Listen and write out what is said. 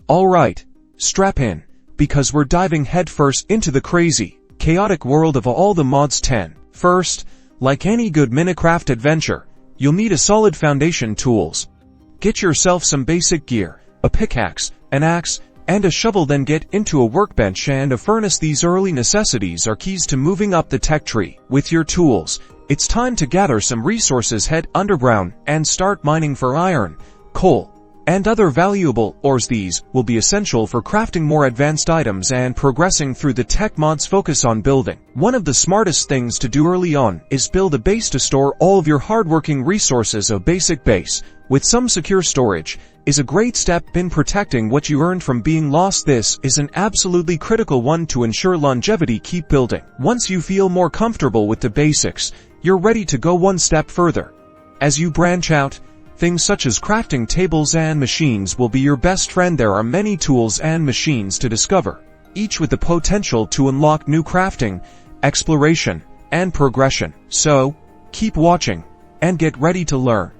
Alright, strap in, because we're diving headfirst into the crazy, chaotic world of all the mods 10. First, like any good Minecraft adventure, you'll need a solid foundation tools. Get yourself some basic gear, a pickaxe, an axe, and a shovel, then get into a workbench and a furnace. These early necessities are keys to moving up the tech tree. With your tools, it's time to gather some resources. Head underground and start mining for iron, coal, and other valuable ores. These will be essential for crafting more advanced items and progressing through the tech mods. Focus on building. One of the smartest things to do early on is build a base to store all of your hardworking resources. A basic base with some secure storage is a great step in protecting what you earned from being lost. This is an absolutely critical one to ensure longevity. Keep building. Once you feel more comfortable with the basics, you're ready to go one step further. As you branch out, things such as crafting tables and machines will be your best friend. There are many tools and machines to discover, each with the potential to unlock new crafting, exploration, and progression. So, keep watching and get ready to learn.